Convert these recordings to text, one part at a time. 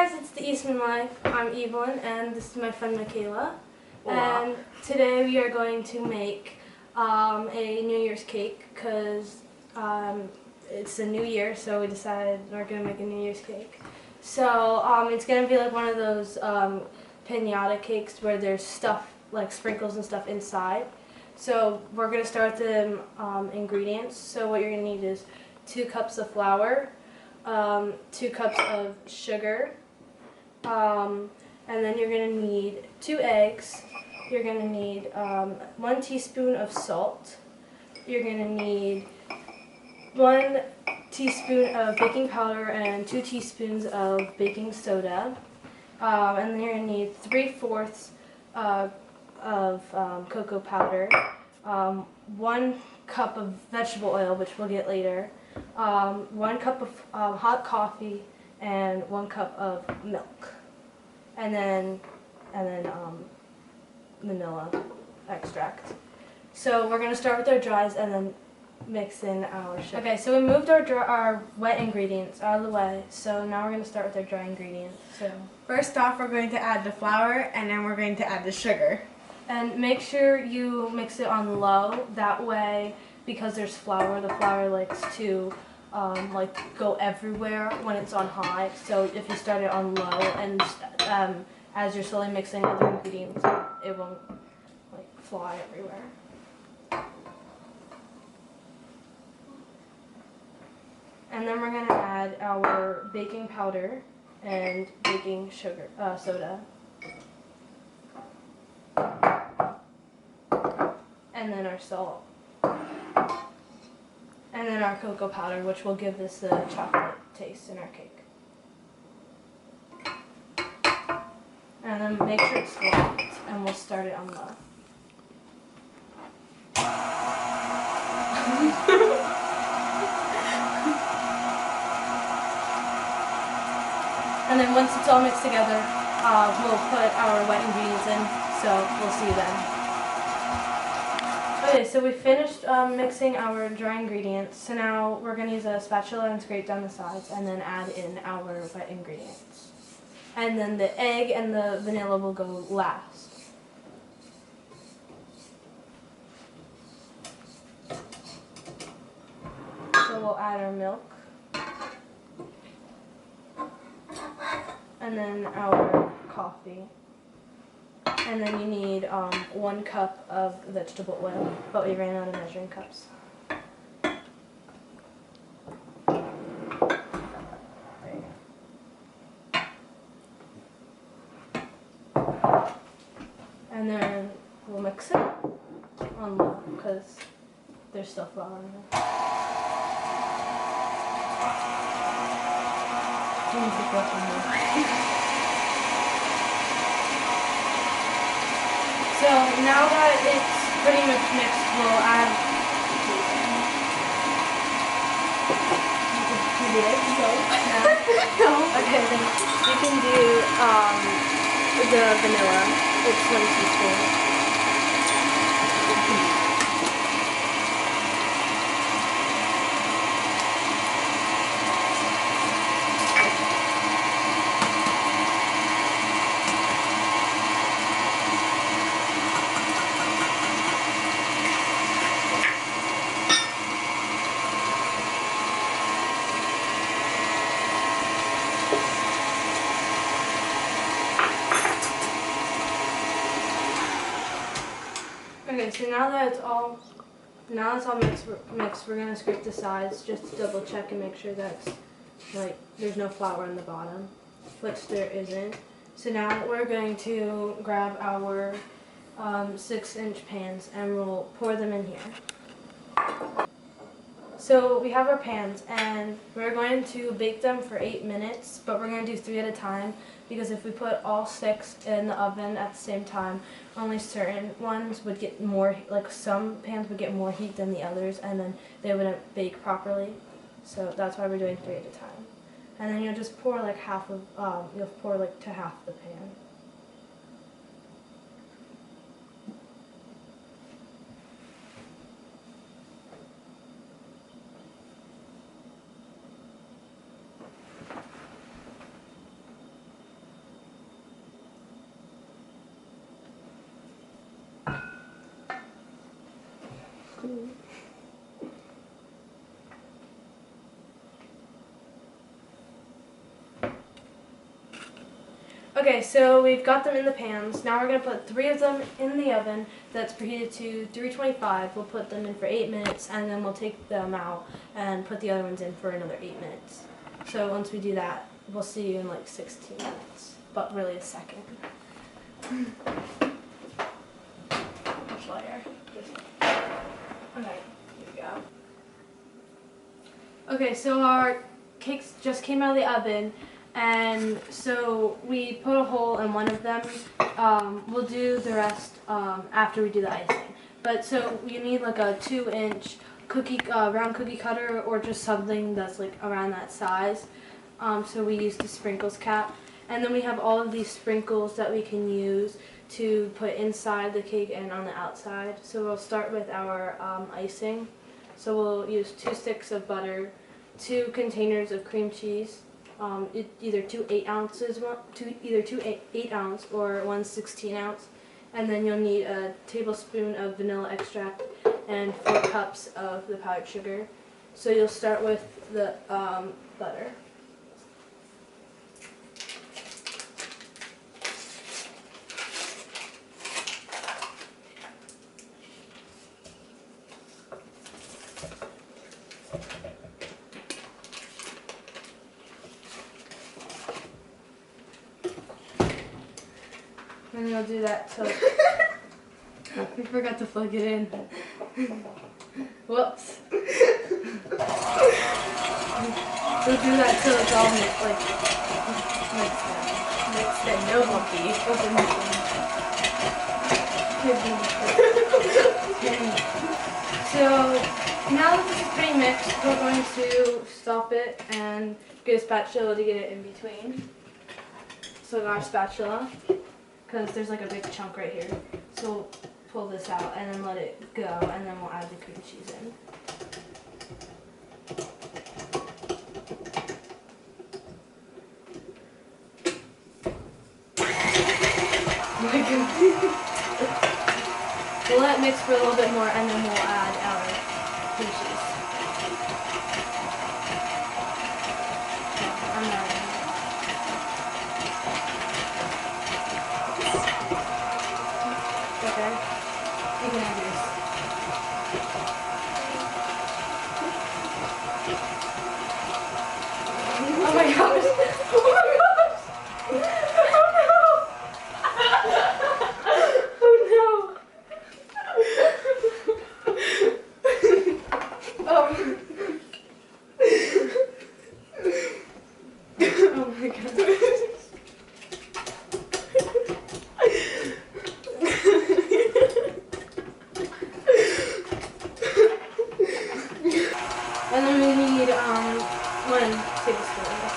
guys, it's the Eastman Life. I'm Evelyn and this is my friend Michaela. Hola. And today we are going to make a New Year's cake because it's a new year, so we decided we're going to make a New Year's cake. So it's going to be like one of those piñata cakes where there's stuff, like sprinkles and stuff inside. So we're going to start the ingredients. So what you're going to need is 2 cups of flour, 2 cups of sugar, and then you're going to need 2 eggs. You're going to need 1 teaspoon of salt. You're going to need 1 teaspoon of baking powder and 2 teaspoons of baking soda. And then you're going to need 3/4 of cocoa powder, 1 cup of vegetable oil, which we'll get later, 1 cup of hot coffee, and 1 cup of milk, and then vanilla extract. So we're gonna start with our dries and then mix in our sugar. Okay, so we moved our wet ingredients out of the way. So now we're gonna start with our dry ingredients. So First off, we're going to add the flour, and then we're going to add the sugar. and make sure you mix it on low. That way, because there's flour, the flour likes to like go everywhere when it's on high. So if you start it on low and as you're slowly mixing other ingredients, it won't like fly everywhere. And then we're gonna add our baking powder and baking sugar, soda. And then our salt. And then our cocoa powder, which will give this the chocolate taste in our cake. And then make sure it's locked, and we'll start it on low. And then once it's all mixed together, we'll put our wet ingredients in, so we'll see you then. Okay, so we finished mixing our dry ingredients, so now we're going to use a spatula and scrape down the sides and then add in our wet ingredients. And then the egg and the vanilla will go last. So we'll add our milk. And then our coffee. And then you need 1 cup of vegetable oil, but we ran out of measuring cups. And then we'll mix it on low because there's still flour in there. So now that it's pretty much mixed, we'll add. You did it? No. No. Okay, then you can do the vanilla. It's 1 teaspoon. Okay, so now that it's all mixed, we're gonna scrape the sides just to double check and make sure that's like there's no flour in the bottom, which there isn't. So now we're going to grab our 6-inch pans and we'll pour them in here. So we have our pans and we're going to bake them for 8 minutes, but we're going to do 3 at a time because if we put all 6 in the oven at the same time, only certain ones would get more, like some pans would get more heat than the others and then they wouldn't bake properly. So that's why we're doing 3 at a time. And then you'll just pour like half of, you'll pour like to half the pan. Okay, so we've got them in the pans. Now we're going to put 3 of them in the oven that's preheated to 325. We'll put them in for 8 minutes, and then we'll take them out and put the other ones in for another 8 minutes. So once we do that, we'll see you in like 16 minutes, but really a second. Much lighter. Okay, here we go. Okay, so our cakes just came out of the oven. And so we put a hole in one of them. We'll do the rest after we do the icing. But so you need like a 2-inch cookie round cookie cutter, or just something that's like around that size. So we use the sprinkles cap, and then we have all of these sprinkles that we can use to put inside the cake and on the outside. So we'll start with our icing. So we'll use 2 sticks of butter, 2 containers of cream cheese. Either 2 8-ounce or 1 16-ounce, and then you'll need a tablespoon of vanilla extract and 4 cups of the powdered sugar. So you'll start with the butter. And you'll do that till we forgot to plug it in. Whoops. You'll do that till it's all mixed and no lumpy. So now that this is pretty mixed, we're going to stop it and get a spatula to get it in between. So our spatula. Because there's like a big chunk right here. So we'll pull this out and then let it go, and then we'll add the cream cheese in. We'll let it mix for a little bit more, and then we'll add our cream cheese. I'm not. Okay, you can have yours. Oh my gosh! Oh my gosh! Oh no! Oh no! Oh my god. And then we need 1 tablespoon of this.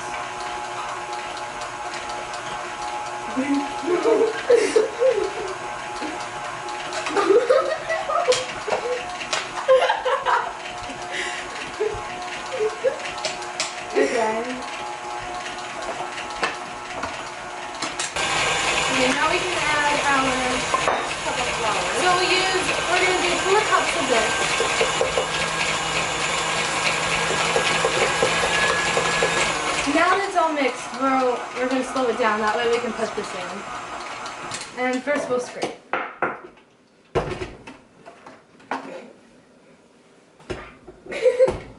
Okay. Okay, now we can add our cup of flour. So we're going to do 4 cups of this. Now that it's all mixed, we're going to slow it down. That way we can put this in. And first we'll scrape.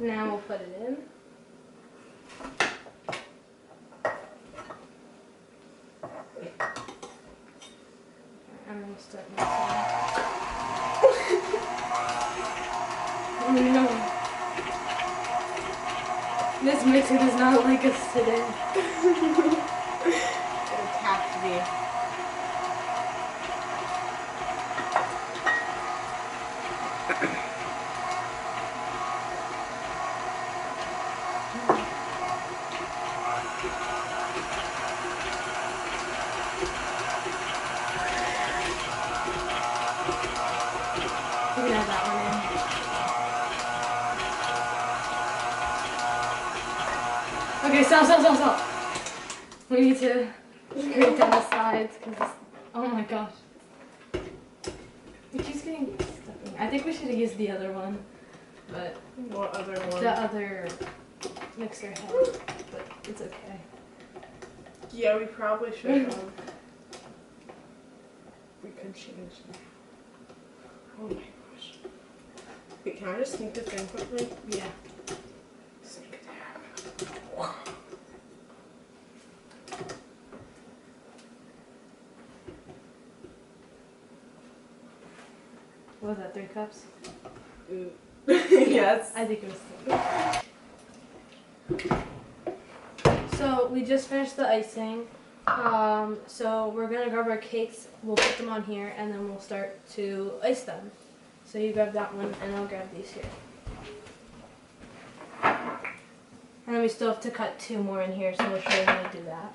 Now we'll put it in. And then we'll start mixing. Oh no. This mixer does not like us today. It would have to be. You can add that one in. Okay, stop. We need to scrape down the sides because, oh my gosh. It keeps getting stuck in I think we should have used the other one, but What other one? the other mixer head, but it's okay. Yeah, we probably should have. We could change that. Oh my gosh. Wait, can I just sneak this in quickly? Yeah. Sneak it there. What was that, 3 cups? Yes. I think it was 3. So we just finished the icing. So we're gonna grab our cakes, we'll put them on here, and then we'll start to ice them. So you grab that one, and I'll grab these here. And then we still have to cut 2 more in here, so we'll show you how to do that.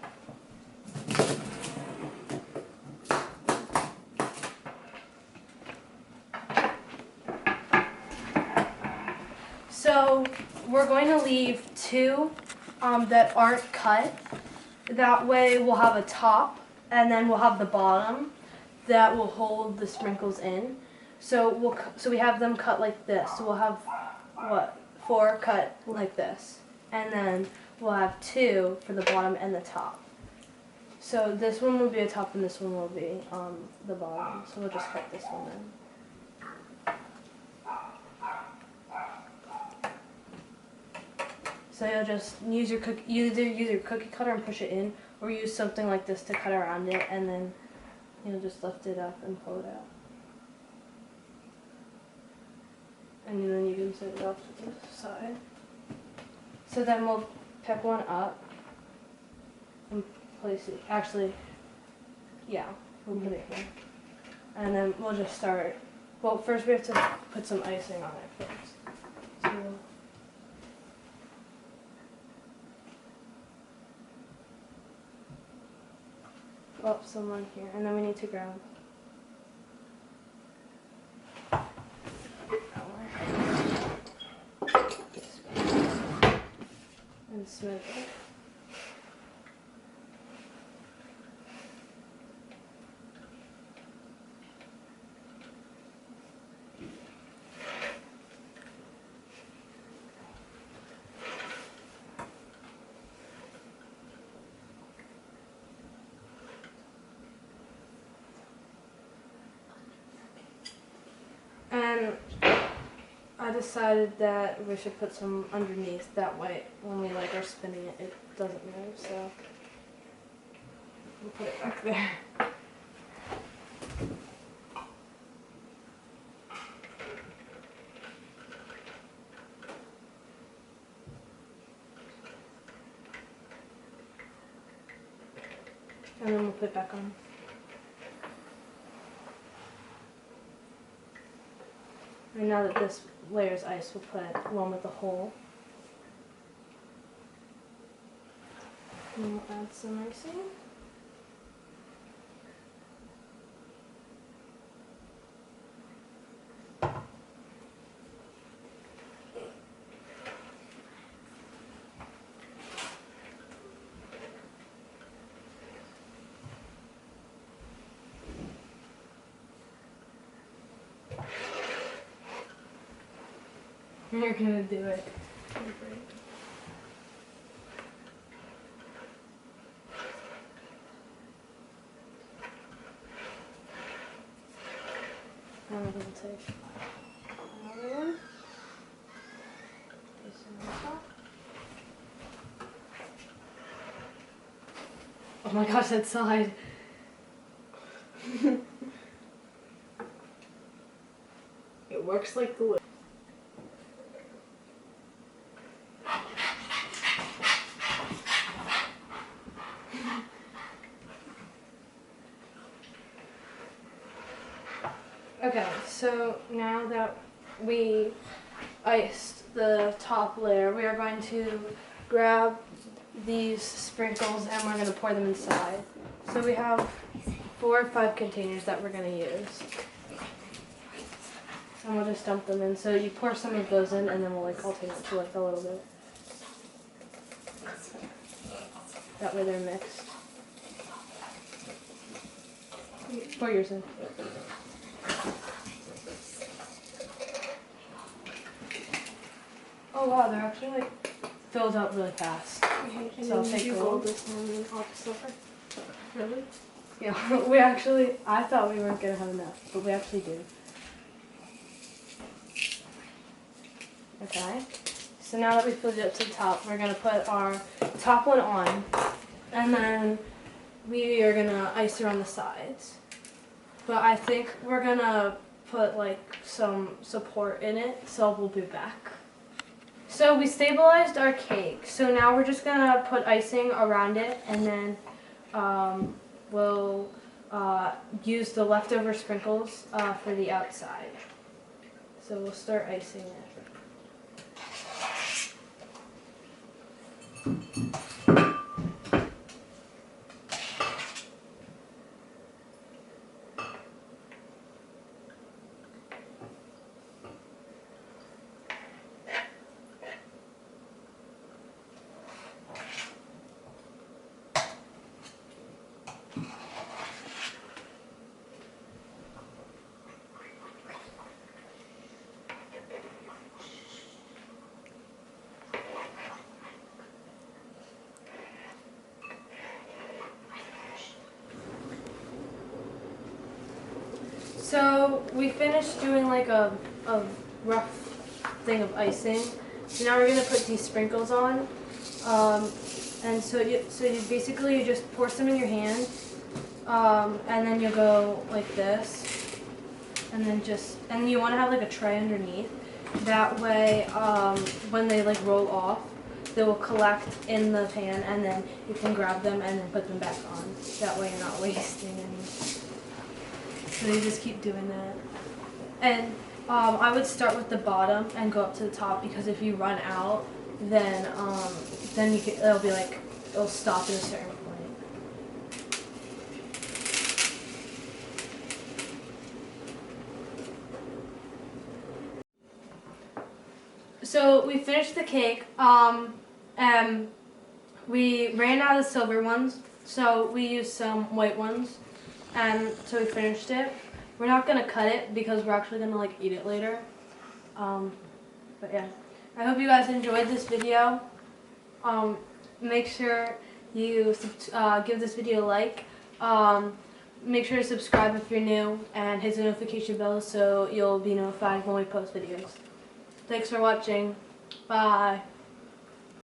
So we're going to leave 2 that aren't cut. That way we'll have a top, and then we'll have the bottom that will hold the sprinkles in. So we have them cut like this. So we'll have 4 cut like this, and then we'll have 2 for the bottom and the top. So this one will be a top, and this one will be the bottom. So we'll just cut this one in. So you'll just use your either use your cookie cutter and push it in, or use something like this to cut around it, and then you'll just lift it up and pull it out. And then you can set it off to the side. So then we'll pick one up and place it. Actually, yeah, we'll put it here, and then we'll just start. Well, first we have to put some icing on it first. So. Up someone here, and then we need to grab and smooth it. And I decided that we should put some underneath, that way when we are spinning it, it doesn't move, so we'll put it back there. And then we'll put it back on. And now that this layer is ice, we'll put one with the hole. And we'll add some icing. You're gonna do it. And we'll take another one. Place it on top. Oh my gosh, that side. It works like glue. Okay, so now that we iced the top layer, we are going to grab these sprinkles and we're going to pour them inside. So we have 4 or 5 containers that we're going to use. And we'll just dump them in. So you pour some of those in, and then we'll alternate to a little bit. That way they're mixed. Pour yours in. Oh wow, they're actually like filled up really fast. And So I'll then take you gold. gold this one and I'll just silver. Really? Yeah, we actually, I thought we weren't gonna have enough, but we actually do. Okay, so now that we filled it up to the top, we're gonna put our top one on, and then we are gonna ice around the sides. But I think we're gonna put like some support in it, so we'll be back. So we stabilized our cake, so now we're just gonna put icing around it, and then we'll use the leftover sprinkles for the outside. So we'll start icing it. So we finished doing like a rough thing of icing. So now we're gonna put these sprinkles on. And so you basically you just pour some in your hand, and then you go like this, and then you want to have like a tray underneath. That way, when they like roll off, they will collect in the pan, and then you can grab them and then put them back on. That way, you're not wasting any. So you just keep doing that. And I would start with the bottom and go up to the top, because if you run out, then you can, it'll stop at a certain point. So we finished the cake. And we ran out of the silver ones, so we used some white ones. And so we finished it. We're not gonna cut it because we're actually gonna like eat it later. But yeah, I hope you guys enjoyed this video. Make sure you give this video a like. Make sure to subscribe if you're new and hit the notification bell so you'll be notified when we post videos. Thanks for watching. Bye.